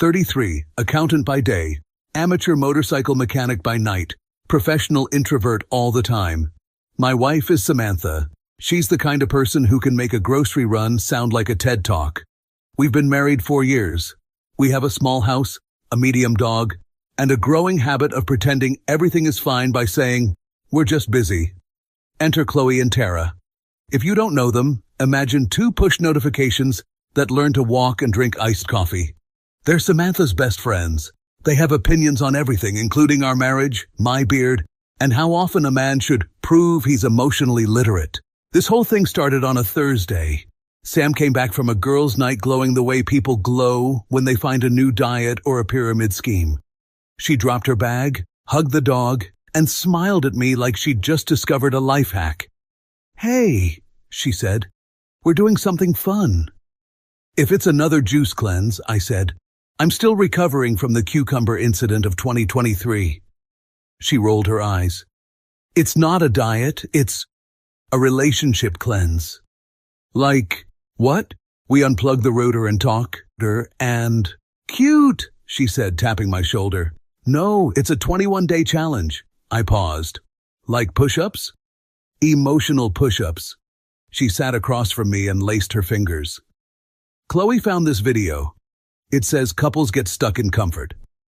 33, accountant by day, amateur motorcycle mechanic by night, professional introvert all the time. My wife is Samantha. She's the kind of person who can make a grocery run sound like a TED Talk. We've been married 4 years. We have a small house, a medium dog, and a growing habit of pretending everything is fine by saying, "We're just busy." Enter Chloe and Tara. If you don't know them, imagine 2 push notifications that learn to walk and drink iced coffee. They're Samantha's best friends. They have opinions on everything, including our marriage, my beard, and how often a man should prove he's emotionally literate. This whole thing started on a Thursday. Sam came back from a girls' night glowing the way people glow when they find a new diet or a pyramid scheme. She dropped her bag, hugged the dog, and smiled at me like she'd just discovered a life hack. "Hey," she said, "we're doing something fun." "If it's another juice cleanse," I said. "I'm still recovering from the cucumber incident of 2023. She rolled her eyes. "It's not a diet, it's a relationship cleanse." "Like, what?" We unplugged the router and talked, and "Cute," she said, tapping my shoulder. "No, it's a 21-day challenge." I paused. "Like push-ups?" "Emotional push-ups." She sat across from me and laced her fingers. Chloe found this video. It says couples get stuck in comfort.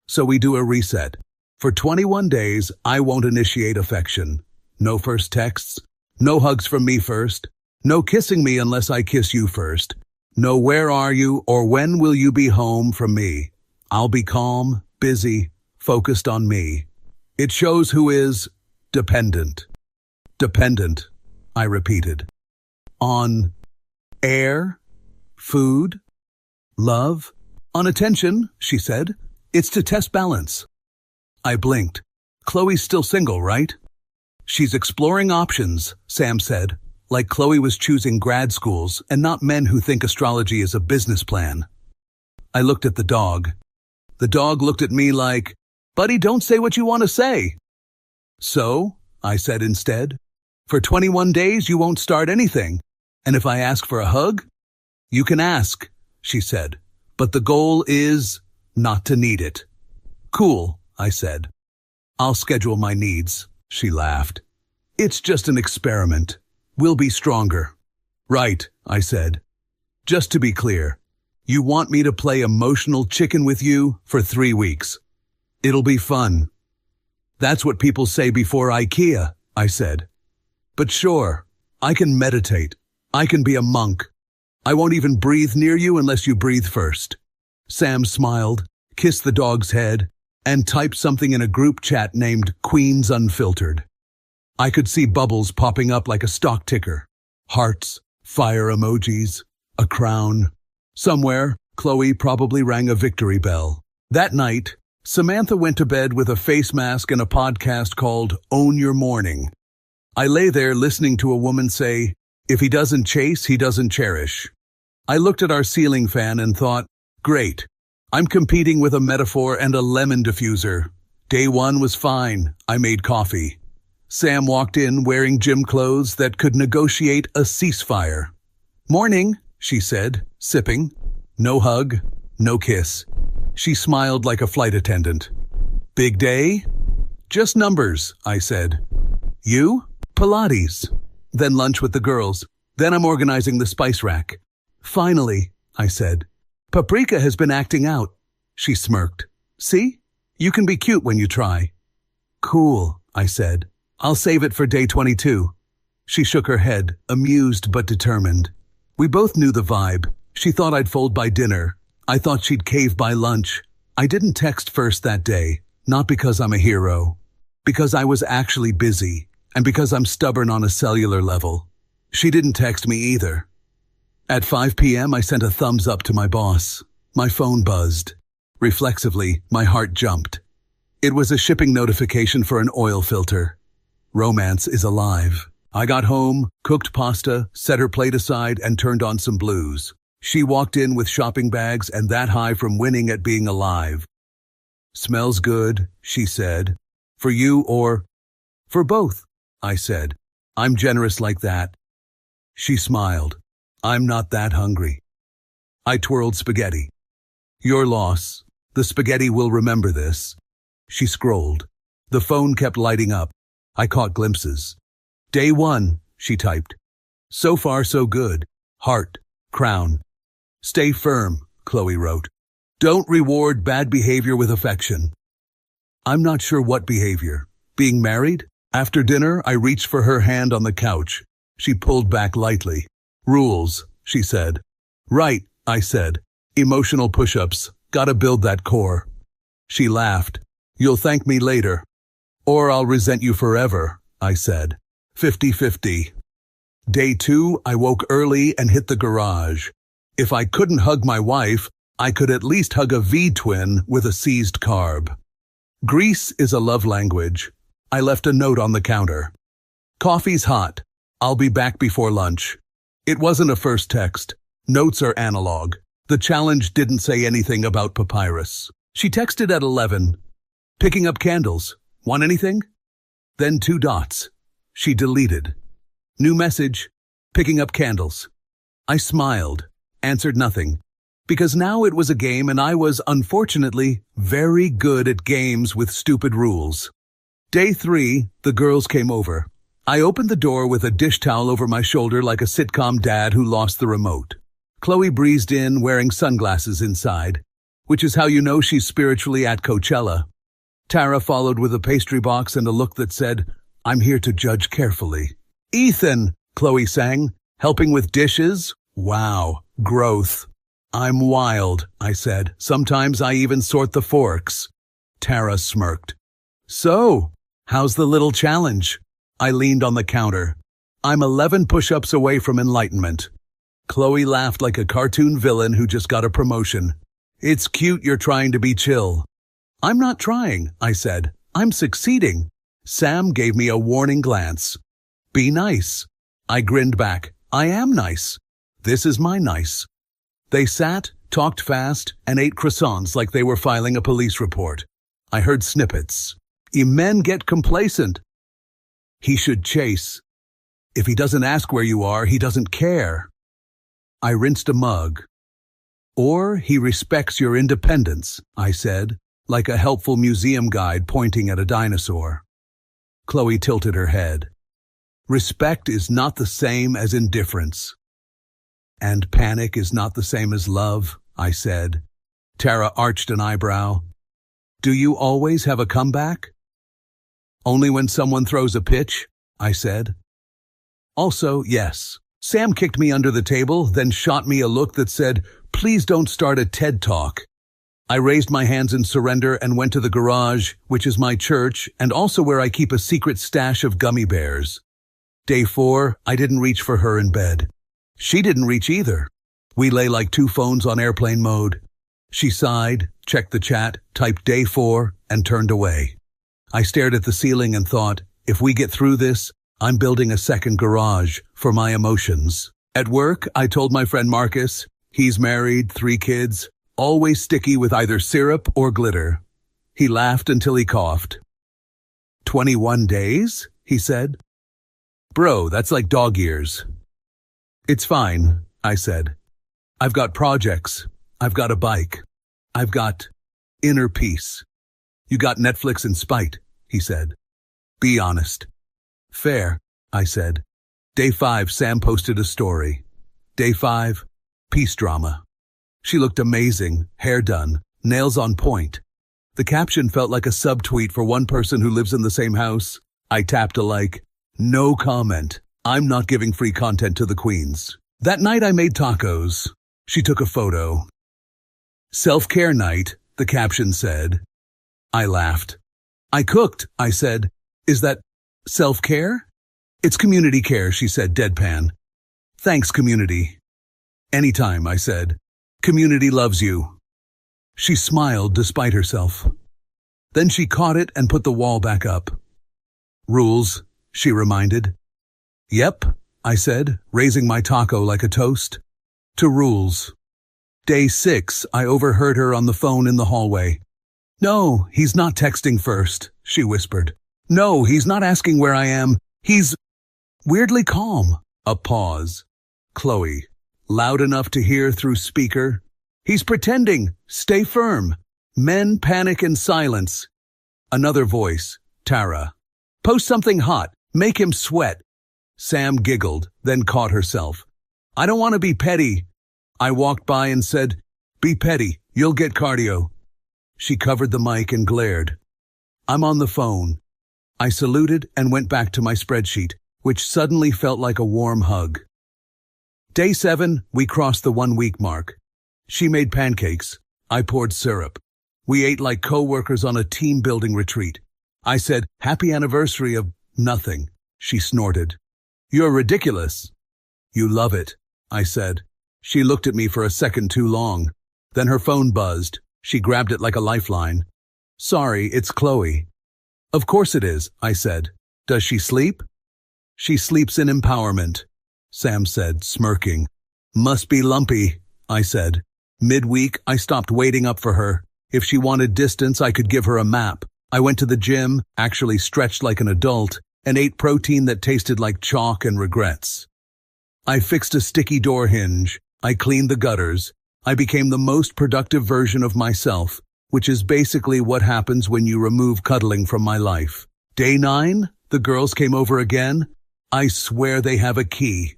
So we do a reset. For 21 days, I won't initiate affection. No first texts. No hugs from me first. No kissing me unless I kiss you first. No where are you or when will you be home from me. I'll be calm, busy, focused on me. It shows who is dependent. Dependent, I repeated. On air, food, love, on attention, she said. It's to test balance. I blinked. Chloe's still single, right? She's exploring options, Sam said, like Chloe was choosing grad schools and not men who think astrology is a business plan. I looked at the dog. The dog looked at me like, "Buddy, don't say what you want to say." "So," I said instead, "for 21 days you won't start anything. And if I ask for a hug?" "You can ask," she said, "but the goal is not to need it." "Cool," I said. "I'll schedule my needs," she laughed. "It's just an experiment. We'll be stronger." "Right," I said. "Just to be clear, you want me to play emotional chicken with you for 3 weeks. It'll be fun." "That's what people say before IKEA," I said. "But sure, I can meditate. I can be a monk. I won't even breathe near you unless you breathe first." Sam smiled, kissed the dog's head, and typed something in a group chat named Queens Unfiltered. I could see bubbles popping up like a stock ticker. Hearts, fire emojis, a crown. Somewhere, Chloe probably rang a victory bell. That night, Samantha went to bed with a face mask and a podcast called Own Your Morning. I lay there listening to a woman say, "If he doesn't chase, he doesn't cherish." I looked at our ceiling fan and thought, great, I'm competing with a metaphor and a lemon diffuser. Day 1 was fine. I made coffee. Sam walked in wearing gym clothes that could negotiate a ceasefire. "Morning," she said, sipping. No hug, no kiss. She smiled like a flight attendant. "Big day?" "Just numbers," I said. "You?" "Pilates. Then lunch with the girls. Then I'm organizing the spice rack." "Finally," I said. "Paprika has been acting out." She smirked. "See? You can be cute when you try." "Cool," I said. "I'll save it for day 22. She shook her head, amused but determined. We both knew the vibe. She thought I'd fold by dinner. I thought she'd cave by lunch. I didn't text first that day, not because I'm a hero. Because I was actually busy, and because I'm stubborn on a cellular level. She didn't text me either. At 5 p.m. I sent a thumbs up to my boss. My phone buzzed. Reflexively, my heart jumped. It was a shipping notification for an oil filter. Romance is alive. I got home, cooked pasta, set her plate aside, and turned on some blues. She walked in with shopping bags and that high from winning at being alive. "Smells good," she said. "For you or—" "For both," I said. "I'm generous like that." She smiled. "I'm not that hungry." I twirled spaghetti. "Your loss. The spaghetti will remember this. She scrolled. The phone kept lighting up. I caught glimpses. Day 1, she typed. So far so good. Heart. Crown. Stay firm, Chloe wrote. Don't reward bad behavior with affection. I'm not sure what behavior. Being married? After dinner, I reached for her hand on the couch. She pulled back lightly. Rules, she said. Right, I said. Emotional push-ups. Gotta build that core. She laughed. You'll thank me later. Or I'll resent you forever, I said. 50-50. Day 2, I woke early and hit the garage. If I couldn't hug my wife, I could at least hug a V-twin with a seized carb. Greece is a love language. I left a note on the counter. Coffee's hot. I'll be back before lunch. It wasn't a first text. Notes are analog. The challenge didn't say anything about papyrus. She texted at 11. Picking up candles. Want anything? Then 2 dots. She deleted. New message. Picking up candles. I smiled. Answered nothing. Because now it was a game and I was, unfortunately, very good at games with stupid rules. Day 3, the girls came over. I opened the door with a dish towel over my shoulder like a sitcom dad who lost the remote. Chloe breezed in wearing sunglasses inside, which is how you know she's spiritually at Coachella. Tara followed with a pastry box and a look that said, I'm here to judge carefully. Ethan, Chloe sang, helping with dishes? Wow, growth. I'm wild, I said. Sometimes I even sort the forks. Tara smirked. So, how's the little challenge? I leaned on the counter. I'm 11 push-ups away from enlightenment. Chloe laughed like a cartoon villain who just got a promotion. It's cute you're trying to be chill. I'm not trying, I said. I'm succeeding. Sam gave me a warning glance. Be nice. I grinned back. I am nice. This is my nice. They sat, talked fast, and ate croissants like they were filing a police report. I heard snippets. Men get complacent. He should chase. If he doesn't ask where you are, he doesn't care. I rinsed a mug. Or he respects your independence, I said, like a helpful museum guide pointing at a dinosaur. Chloe tilted her head. Respect is not the same as indifference. And panic is not the same as love, I said. Tara arched an eyebrow. Do you always have a comeback? Only when someone throws a pitch, I said. Also, yes. Sam kicked me under the table, then shot me a look that said, please don't start a TED Talk. I raised my hands in surrender and went to the garage, which is my church, and also where I keep a secret stash of gummy bears. Day 4, I didn't reach for her in bed. She didn't reach either. We lay like 2 phones on airplane mode. She sighed, checked the chat, typed day 4, and turned away. I stared at the ceiling and thought, if we get through this, I'm building a second garage for my emotions. At work, I told my friend Marcus, he's married, 3 kids, always sticky with either syrup or glitter. He laughed until he coughed. 21 days? He said. Bro, that's like dog years. It's fine, I said. I've got projects. I've got a bike. I've got inner peace. You got Netflix in spite, he said. Be honest. Fair, I said. Day 5, Sam posted a story. Day 5, peace drama. She looked amazing, hair done, nails on point. The caption felt like a subtweet for one person who lives in the same house. I tapped a like. No comment. I'm not giving free content to the queens. That night I made tacos. She took a photo. Self-care night, the caption said. I laughed. I cooked, I said. Is that self-care? It's community care, she said deadpan. Thanks, community. Anytime, I said. Community loves you. She smiled despite herself. Then she caught it and put the wall back up. Rules, she reminded. Yep, I said, raising my taco like a toast. To rules. Day 6, I overheard her on the phone in the hallway. No, he's not texting first, she whispered. No, he's not asking where I am. He's weirdly calm. A pause. Chloe, loud enough to hear through speaker. He's pretending. Stay firm. Men panic in silence. Another voice, Tara. Post something hot. Make him sweat. Sam giggled, then caught herself. I don't want to be petty. I walked by and said, be petty, you'll get cardio. She covered the mic and glared. I'm on the phone. I saluted and went back to my spreadsheet, which suddenly felt like a warm hug. Day 7, we crossed the 1-week mark. She made pancakes. I poured syrup. We ate like co-workers on a team-building retreat. I said, happy anniversary of nothing. She snorted. You're ridiculous. You love it, I said. She looked at me for a second too long. Then her phone buzzed. She grabbed it like a lifeline. Sorry, it's Chloe. Of course it is, I said. Does she sleep? She sleeps in empowerment, Sam said, smirking. Must be lumpy, I said. Midweek, I stopped waiting up for her. If she wanted distance, I could give her a map. I went to the gym, actually stretched like an adult, and ate protein that tasted like chalk and regrets. I fixed a sticky door hinge. I cleaned the gutters. I became the most productive version of myself, which is basically what happens when you remove cuddling from my life. Day 9, the girls came over again. I swear they have a key.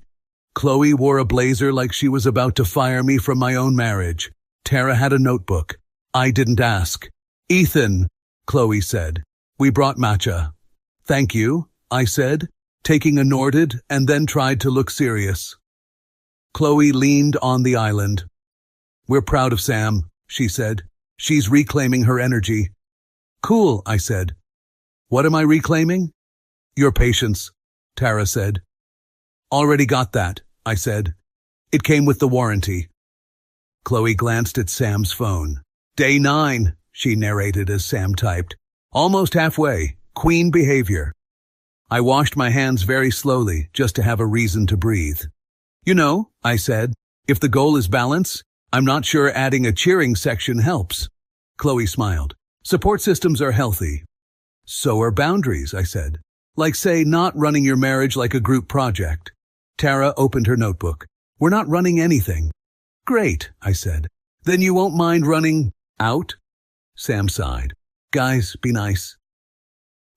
Chloe wore a blazer like she was about to fire me from my own marriage. Tara had a notebook. I didn't ask. Ethan, Chloe said. We brought matcha. Thank you, I said, taking a Norded and then tried to look serious. Chloe leaned on the island. We're proud of Sam, she said. She's reclaiming her energy. Cool, I said. What am I reclaiming? Your patience, Tara said. Already got that, I said. It came with the warranty. Chloe glanced at Sam's phone. Day 9, she narrated as Sam typed. Almost halfway. Queen behavior. I washed my hands very slowly, just to have a reason to breathe. You know, I said, if the goal is balance, I'm not sure adding a cheering section helps. Chloe smiled. Support systems are healthy. So are boundaries, I said. Like, say, not running your marriage like a group project. Tara opened her notebook. We're not running anything. Great, I said. Then you won't mind running out? Sam sighed. Guys, be nice.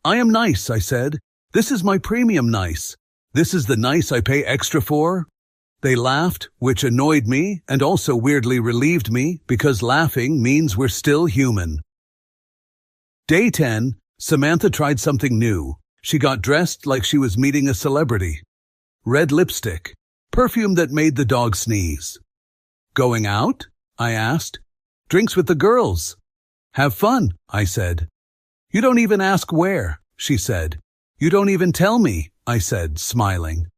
I am nice, I said. This is my premium nice. This is the nice I pay extra for. They laughed, which annoyed me and also weirdly relieved me because laughing means we're still human. Day 10, Samantha tried something new. She got dressed like she was meeting a celebrity. Red lipstick, perfume that made the dog sneeze. Going out? I asked. Drinks with the girls. Have fun, I said. You don't even ask where, she said. You don't even tell me, I said, smiling.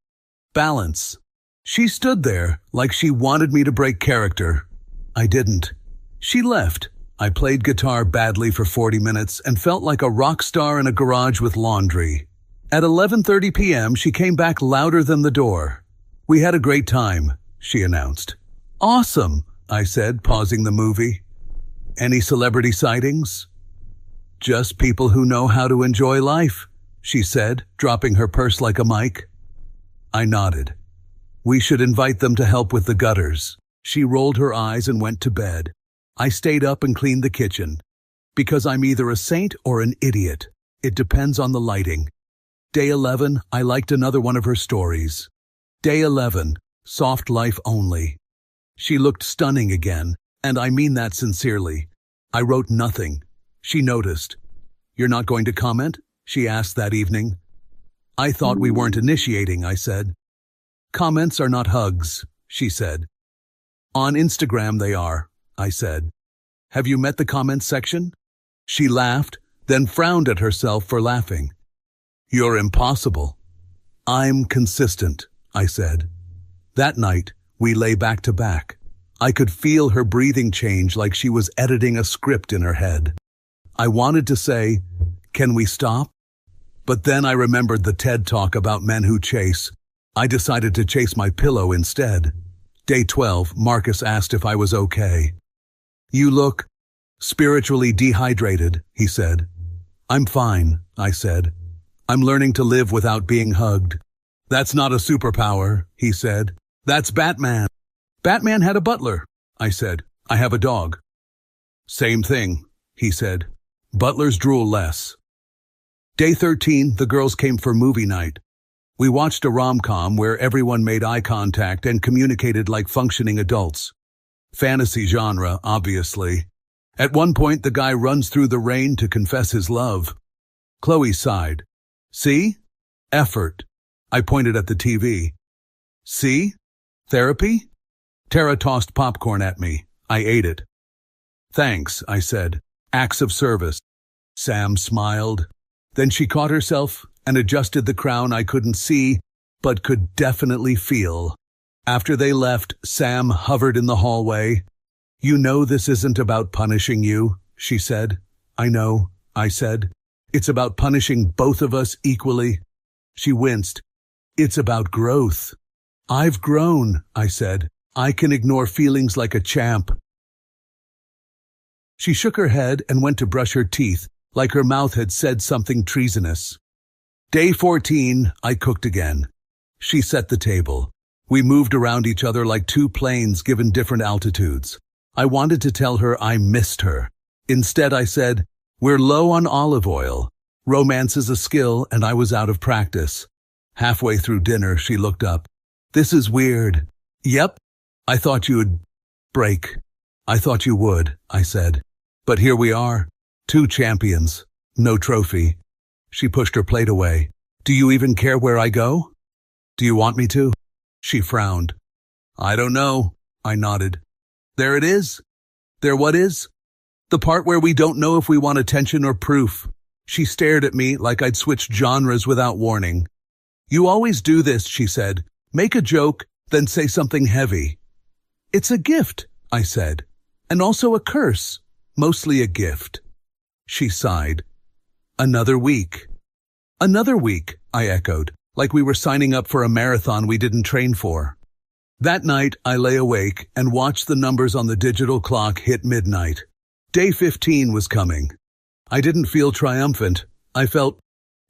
Balance. She stood there like she wanted me to break character. I didn't. She left. I played guitar badly for 40 minutes and felt like a rock star in a garage with laundry. At 11:30 p.m., she came back louder than the door. We had a great time, she announced. Awesome, I said, pausing the movie. Any celebrity sightings? Just people who know how to enjoy life, she said, dropping her purse like a mic. I nodded. We should invite them to help with the gutters. She rolled her eyes and went to bed. I stayed up and cleaned the kitchen. Because I'm either a saint or an idiot. It depends on the lighting. Day 11, I liked another one of her stories. Day 11, soft life only. She looked stunning again, and I mean that sincerely. I wrote nothing. She noticed. You're not going to comment? She asked that evening. I thought we weren't initiating, I said. Comments are not hugs, she said. On Instagram they are, I said. Have you met the comments section? She laughed, then frowned at herself for laughing. You're impossible. I'm consistent, I said. That night, we lay back to back. I could feel her breathing change like she was editing a script in her head. I wanted to say, can we stop? But then I remembered the TED Talk about men who chase. I decided to chase my pillow instead. Day 12, Marcus asked if I was okay. You look spiritually dehydrated, he said. I'm fine, I said. I'm learning to live without being hugged. That's not a superpower, he said. That's Batman. Batman had a butler, I said. I have a dog. Same thing, he said. Butlers drool less. Day 13, the girls came for movie night. We watched a rom-com where everyone made eye contact and communicated like functioning adults. Fantasy genre, obviously. At one point, the guy runs through the rain to confess his love. Chloe sighed. See? Effort. I pointed at the TV. See? Therapy? Tara tossed popcorn at me. I ate it. Thanks, I said. Acts of service. Sam smiled. Then she caught herself and adjusted the crown I couldn't see, but could definitely feel. After they left, Sam hovered in the hallway. You know this isn't about punishing you, she said. I know, I said. It's about punishing both of us equally. She winced. It's about growth. I've grown, I said. I can ignore feelings like a champ. She shook her head and went to brush her teeth, like her mouth had said something treasonous. Day 14, I cooked again. She set the table. We moved around each other like two planes given different altitudes. I wanted to tell her I missed her. Instead, I said, we're low on olive oil. Romance is a skill, and I was out of practice. Halfway through dinner, she looked up. This is weird. Yep. I thought you'd break. I thought you would, I said. But here we are. 2 champions. No trophy. She pushed her plate away. Do you even care where I go? Do you want me to? She frowned. I don't know. I nodded. There it is. There what is? The part where we don't know if we want attention or proof. She stared at me like I'd switched genres without warning. You always do this, she said. Make a joke, then say something heavy. It's a gift, I said. And also a curse. Mostly a gift. She sighed. Another week. Another week, I echoed, like we were signing up for a marathon we didn't train for. That night, I lay awake and watched the numbers on the digital clock hit midnight. Day 15 was coming. I didn't feel triumphant. I felt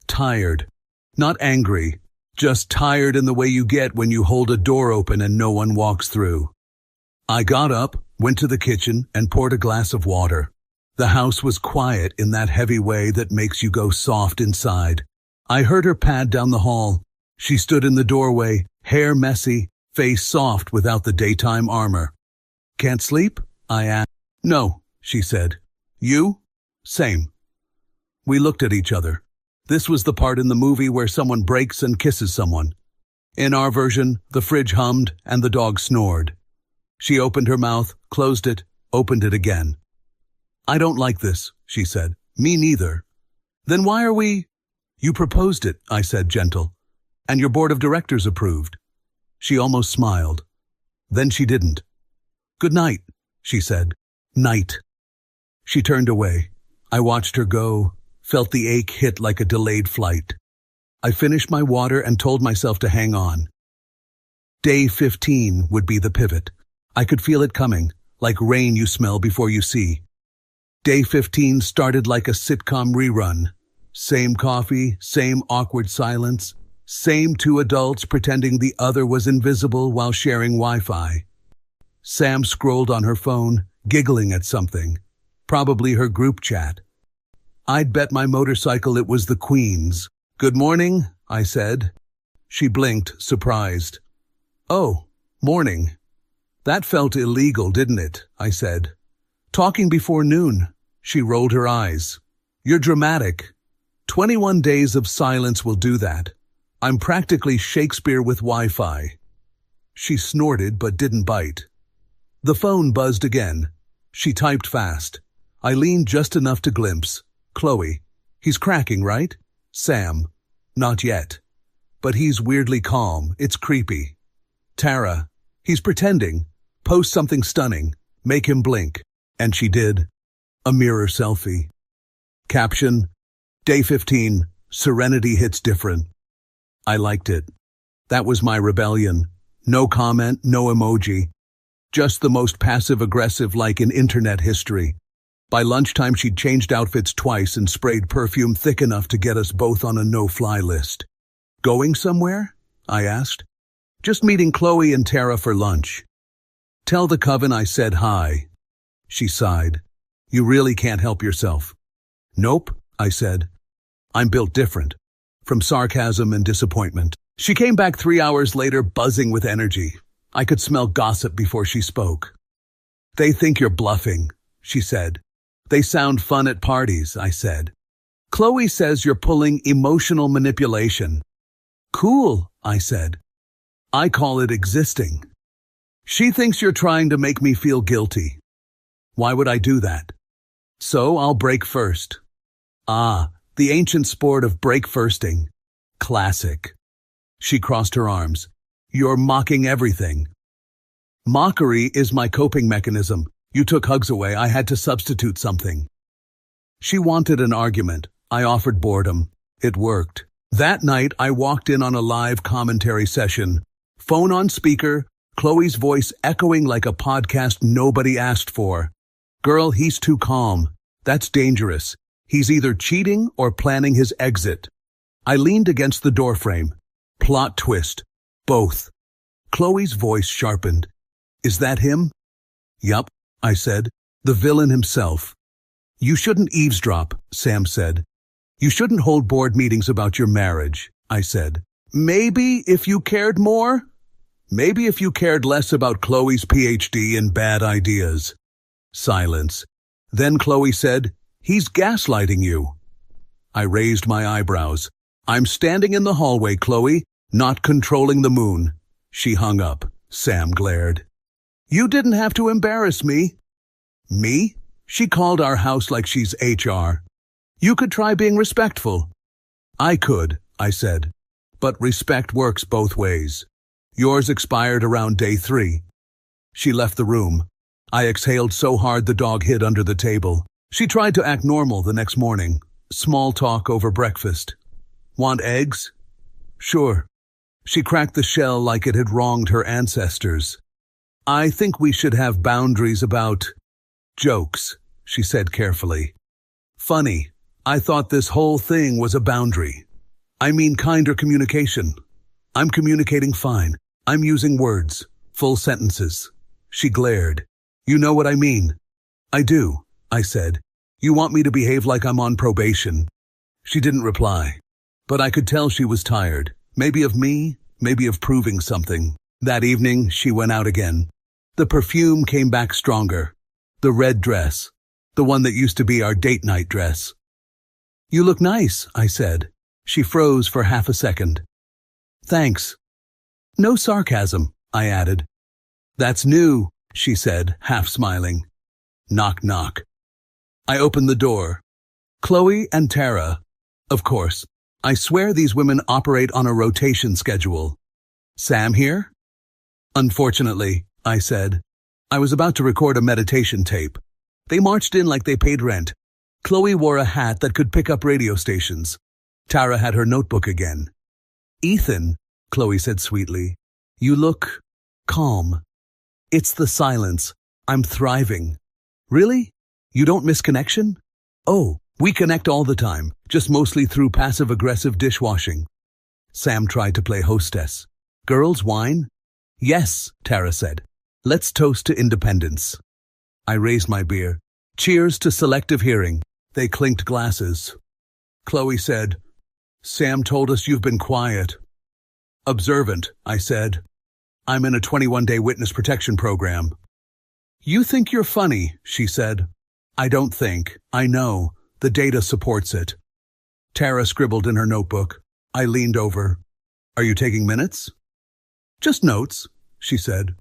tired. Not angry, just tired in the way you get when you hold a door open and no one walks through. I got up, went to the kitchen, and poured a glass of water. The house was quiet in that heavy way that makes you go soft inside. I heard her pad down the hall. She stood in the doorway, hair messy, face soft without the daytime armor. Can't sleep? I asked. No, she said. You? Same. We looked at each other. This was the part in the movie where someone breaks and kisses someone. In our version, the fridge hummed and the dog snored. She opened her mouth, closed it, opened it again. I don't like this, she said. Me neither. Then why are we? You proposed it, I said, gentle. And your board of directors approved. She almost smiled. Then she didn't. Good night, she said. Night. She turned away. I watched her go, felt the ache hit like a delayed flight. I finished my water and told myself to hang on. Day 15 would be the pivot. I could feel it coming, like rain you smell before you see. Day 15 started like a sitcom rerun. Same coffee, same awkward silence, same 2 adults pretending the other was invisible while sharing Wi-Fi. Sam scrolled on her phone, giggling at something. Probably her group chat. I'd bet my motorcycle it was the Queen's. Good morning, I said. She blinked, surprised. Oh, morning. That felt illegal, didn't it? I said. Talking before noon. She rolled her eyes. You're dramatic. 21 days of silence will do that. I'm practically Shakespeare with Wi-Fi. She snorted but didn't bite. The phone buzzed again. She typed fast. I leaned just enough to glimpse. Chloe. He's cracking, right? Sam. Not yet. But he's weirdly calm. It's creepy. Tara. He's pretending. Post something stunning. Make him blink. And she did. A mirror selfie. Caption. Day 15. Serenity hits different. I liked it. That was my rebellion. No comment, no emoji. Just the most passive-aggressive like in internet history. By lunchtime, she'd changed outfits twice and sprayed perfume thick enough to get us both on a no-fly list. Going somewhere? I asked. Just meeting Chloe and Tara for lunch. Tell the coven I said hi. She sighed. You really can't help yourself. Nope, I said. I'm built different. From sarcasm and disappointment. She came back 3 hours later buzzing with energy. I could smell gossip before she spoke. They think you're bluffing, she said. They sound fun at parties, I said. Chloe says you're pulling emotional manipulation. Cool, I said. I call it existing. She thinks you're trying to make me feel guilty. Why would I do that? So I'll break first. Ah, the ancient sport of break firsting. Classic. She crossed her arms. You're mocking everything. Mockery is my coping mechanism. You took hugs away, I had to substitute something. She wanted an argument. I offered boredom. It worked. That night, I walked in on a live commentary session. Phone on speaker, Chloe's voice echoing like a podcast nobody asked for. Girl, he's too calm. That's dangerous. He's either cheating or planning his exit. I leaned against the doorframe. Plot twist. Both. Chloe's voice sharpened. Is that him? Yup, I said. The villain himself. You shouldn't eavesdrop, Sam said. You shouldn't hold board meetings about your marriage, I said. Maybe if you cared more? Maybe if you cared less about Chloe's PhD and bad ideas. Silence. Then Chloe said, he's gaslighting you. I raised my eyebrows. I'm standing in the hallway, Chloe, not controlling the moon. She hung up. Sam glared. You didn't have to embarrass me. Me? She called our house like she's HR. You could try being respectful. I could, I said. But respect works both ways. Yours expired around day 3. She left the room. I exhaled so hard the dog hid under the table. She tried to act normal the next morning. Small talk over breakfast. Want eggs? Sure. She cracked the shell like it had wronged her ancestors. I think we should have boundaries about jokes, she said carefully. Funny, I thought this whole thing was a boundary. I mean kinder communication. I'm communicating fine. I'm using words, full sentences. She glared. You know what I mean? I do, I said. You want me to behave like I'm on probation. She didn't reply. But I could tell she was tired. Maybe of me, maybe of proving something. That evening, she went out again. The perfume came back stronger. The red dress. The one that used to be our date night dress. You look nice, I said. She froze for half a second. Thanks. No sarcasm, I added. That's new, she said, half smiling. Knock, knock. I opened the door. Chloe and Tara. Of course. I swear these women operate on a rotation schedule. Sam here? Unfortunately, I said. I was about to record a meditation tape. They marched in like they paid rent. Chloe wore a hat that could pick up radio stations. Tara had her notebook again. Ethan, Chloe said sweetly, you look calm. It's the silence. I'm thriving. Really? You don't miss connection? Oh, we connect all the time, just mostly through passive-aggressive dishwashing. Sam tried to play hostess. Girls, wine? Yes, Tara said. Let's toast to independence. I raised my beer. Cheers to selective hearing. They clinked glasses. Chloe said, Sam told us you've been quiet. Observant, I said. I'm in a 21-day witness protection program. You think you're funny, she said. I don't think. I know. The data supports it. Tara scribbled in her notebook. I leaned over. Are you taking minutes? Just notes, she said.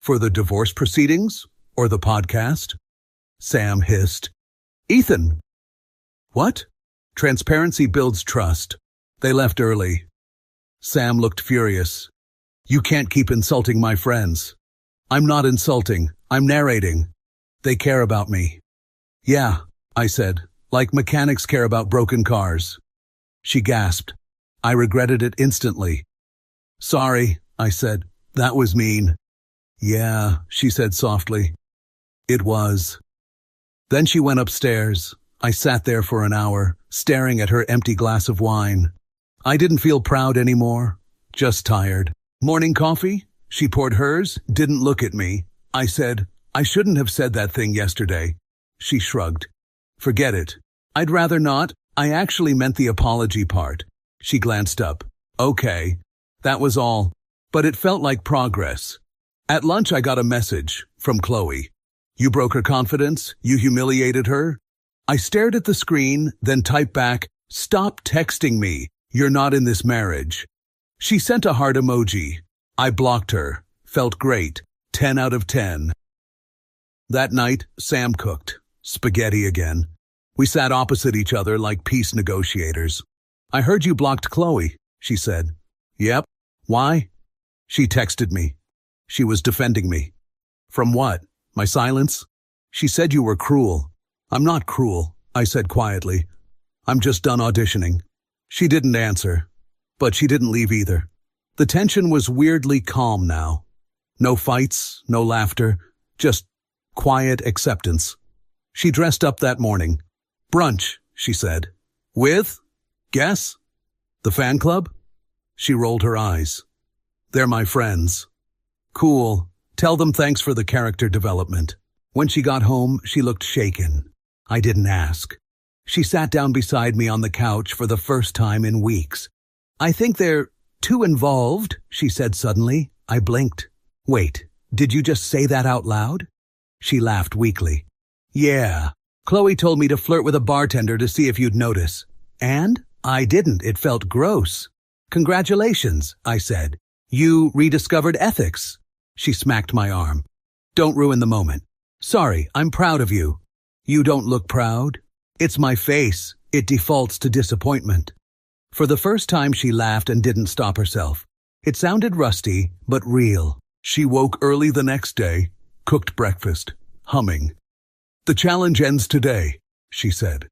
For the divorce proceedings? Or the podcast? Sam hissed. Ethan! What? Transparency builds trust. They left early. Sam looked furious. You can't keep insulting my friends. I'm not insulting. I'm narrating. They care about me. Yeah, I said, like mechanics care about broken cars. She gasped. I regretted it instantly. Sorry, I said. That was mean. Yeah, she said softly. It was. Then she went upstairs. I sat there for an hour, staring at her empty glass of wine. I didn't feel proud anymore, just tired. Morning coffee? She poured hers, didn't look at me. I said, I shouldn't have said that thing yesterday. She shrugged. Forget it. I'd rather not. I actually meant the apology part. She glanced up. Okay. That was all. But it felt like progress. At lunch I got a message from Chloe. You broke her confidence? You humiliated her? I stared at the screen, then typed back, Stop texting me. You're not in this marriage. She sent a heart emoji. I blocked her. Felt great. 10 out of 10. That night, Sam cooked. Spaghetti again. We sat opposite each other like peace negotiators. I heard you blocked Chloe, she said. Yep. Why? She texted me. She was defending me. From what? My silence? She said you were cruel. I'm not cruel, I said quietly. I'm just done auditioning. She didn't answer, but she didn't leave either. The tension was weirdly calm now. No fights, no laughter, just quiet acceptance. She dressed up that morning. Brunch, she said. With? Guess? The fan club? She rolled her eyes. They're my friends. Cool. Tell them thanks for the character development. When she got home, she looked shaken. I didn't ask. She sat down beside me on the couch for the first time in weeks. I think they're too involved, she said suddenly. I blinked. Wait, did you just say that out loud? She laughed weakly. Yeah. Chloe told me to flirt with a bartender to see if you'd notice. And? I didn't. It felt gross. Congratulations, I said. You rediscovered ethics. She smacked my arm. Don't ruin the moment. Sorry, I'm proud of you. You don't look proud. It's my face. It defaults to disappointment. For the first time she laughed and didn't stop herself. It sounded rusty, but real. She woke early the next day, cooked breakfast, humming. The challenge ends today, she said.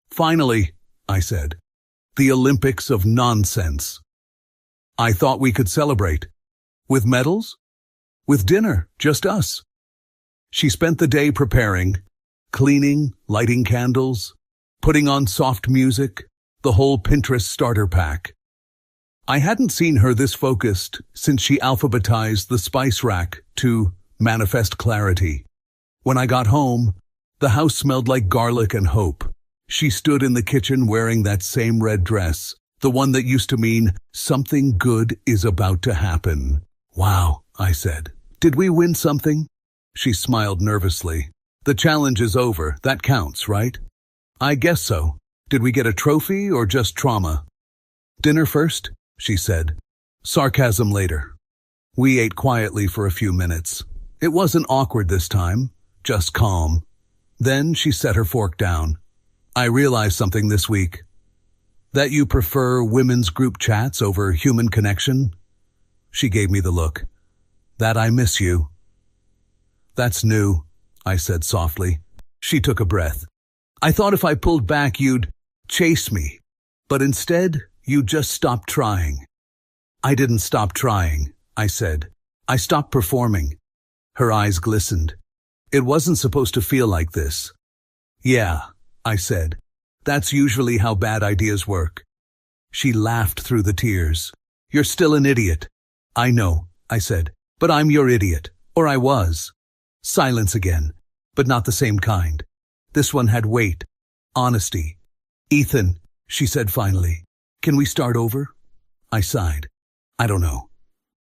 Finally, I said. The Olympics of nonsense. I thought we could celebrate. With medals? With dinner, just us. She spent the day preparing, cleaning, lighting candles, putting on soft music, the whole Pinterest starter pack. I hadn't seen her this focused since she alphabetized the spice rack to manifest clarity. When I got home, the house smelled like garlic and hope. She stood in the kitchen wearing that same red dress, the one that used to mean something good is about to happen. Wow, I said. Did we win something? She smiled nervously. The challenge is over. That counts, right? I guess so. Did we get a trophy or just trauma? Dinner first, she said. Sarcasm later. We ate quietly for a few minutes. It wasn't awkward this time, just calm. Then she set her fork down. I realized something this week. That you prefer women's group chats over human connection? She gave me the look. That I miss you. That's new, I said softly. She took a breath. I thought if I pulled back you'd chase me, but instead you just stopped trying. I didn't stop trying, I said. I stopped performing. Her eyes glistened. It wasn't supposed to feel like this. Yeah, I said. That's usually how bad ideas work. She laughed through the tears. You're still an idiot. I know, I said, but I'm your idiot. Or I was. Silence again, but not the same kind. This one had weight. Honesty. Ethan, she said finally, can we start over? I sighed. I don't know.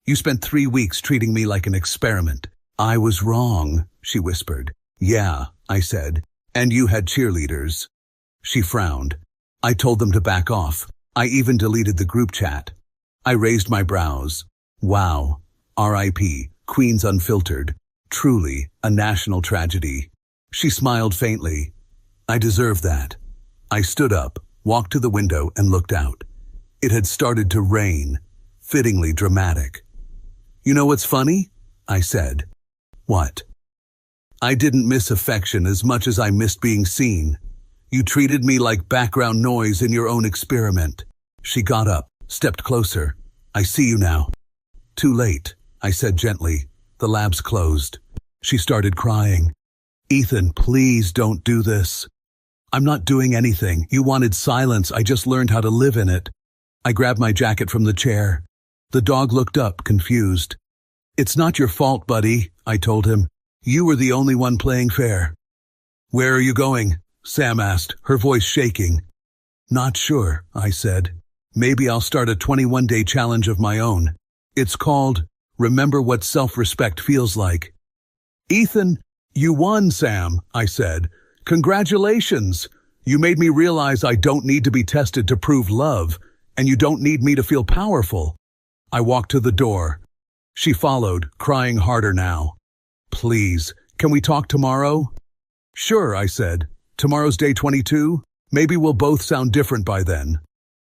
You spent 3 weeks treating me like an experiment. I was wrong, she whispered. Yeah, I said. And you had cheerleaders. She frowned. I told them to back off. I even deleted the group chat. I raised my brows. Wow. R.I.P. Queens Unfiltered. Truly a national tragedy. She smiled faintly. I deserve that. I stood up, walked to the window, and looked out. It had started to rain. Fittingly dramatic. You know what's funny? I said. What? I didn't miss affection as much as I missed being seen. You treated me like background noise in your own experiment. She got up, stepped closer. I see you now. Too late, I said gently. The lab's closed. She started crying. Ethan, please don't do this. I'm not doing anything. You wanted silence. I just learned how to live in it. I grabbed my jacket from the chair. The dog looked up, confused. It's not your fault, buddy, I told him. You were the only one playing fair. "Where are you going?" Sam asked, her voice shaking. "Not sure," I said. "Maybe I'll start a 21-day challenge of my own. It's called Remember What Self-Respect Feels Like." "Ethan, you won, Sam," I said. "Congratulations. You made me realize I don't need to be tested to prove love, and you don't need me to feel powerful." I walked to the door. She followed, crying harder now. "Please, can we talk tomorrow?" "Sure," I said. "Tomorrow's day 22. Maybe we'll both sound different by then."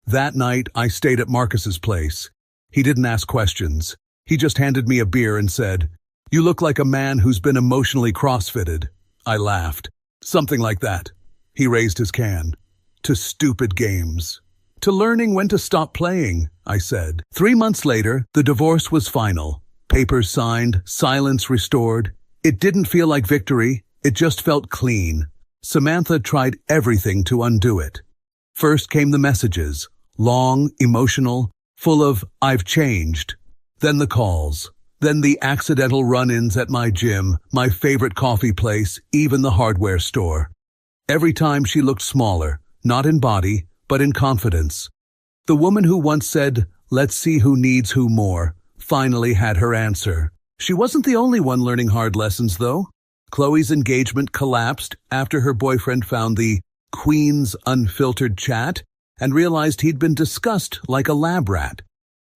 That night, I stayed at Marcus's place. He didn't ask questions. He just handed me a beer and said, "You look like a man who's been emotionally crossfitted." I laughed. "Something like that." He raised his can. "To stupid games. To learning when to stop playing," I said. 3 months later, the divorce was final. Papers signed, silence restored. It didn't feel like victory. It just felt clean. Samantha tried everything to undo it. First came the messages, long, emotional, full of "I've changed." Then the calls. Then the accidental run-ins at my gym, my favorite coffee place, even the hardware store. Every time she looked smaller, not in body, but in confidence. The woman who once said, "Let's see who needs who more," finally had her answer. She wasn't the only one learning hard lessons, though. Chloe's engagement collapsed after her boyfriend found the Queen's unfiltered chat and realized he'd been discussed like a lab rat.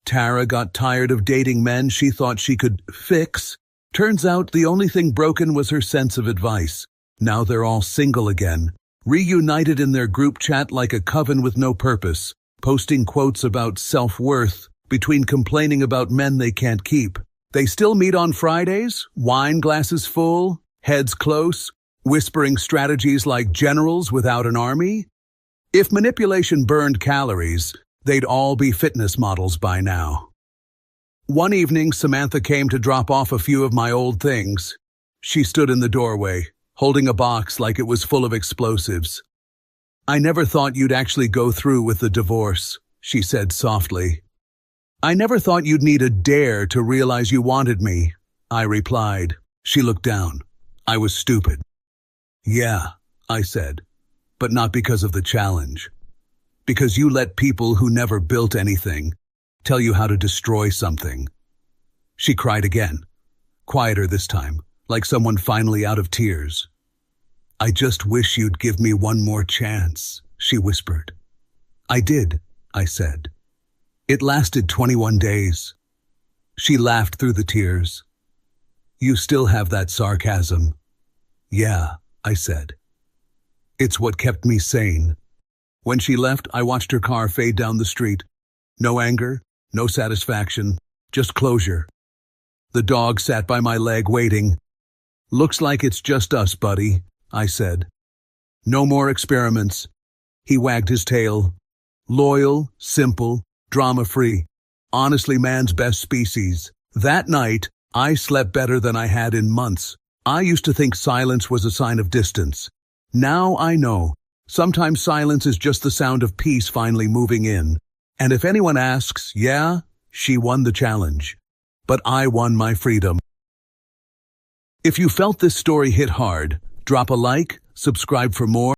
Tara got tired of dating men she thought she could fix. Turns out the only thing broken was her sense of advice. Now they're all single again, reunited in their group chat like a coven with no purpose, posting quotes about self-worth between complaining about men they can't keep. They still meet on Fridays, wine glasses full, heads close, whispering strategies like generals without an army. If manipulation burned calories, they'd all be fitness models by now. One evening, Samantha came to drop off a few of my old things. She stood in the doorway, holding a box like it was full of explosives. "I never thought you'd actually go through with the divorce," she said softly. "I never thought you'd need a dare to realize you wanted me," I replied. She looked down. I was stupid. "Yeah," I said, "but not because of the challenge. Because you let people who never built anything tell you how to destroy something." She cried again, quieter this time, like someone finally out of tears. "I just wish you'd give me one more chance," she whispered. "I did," I said. "It lasted 21 days. She laughed through the tears. "You still have that sarcasm." "Yeah," I said. "It's what kept me sane." When she left, I watched her car fade down the street. No anger, no satisfaction, just closure. The dog sat by my leg waiting. "Looks like it's just us, buddy," I said. "No more experiments." He wagged his tail. "Loyal, simple, drama-free. Honestly, man's best species." That night, I slept better than I had in months. I used to think silence was a sign of distance. Now I know. Sometimes silence is just the sound of peace finally moving in. And if anyone asks, yeah, she won the challenge. But I won my freedom. If you felt this story hit hard, drop a like, subscribe for more.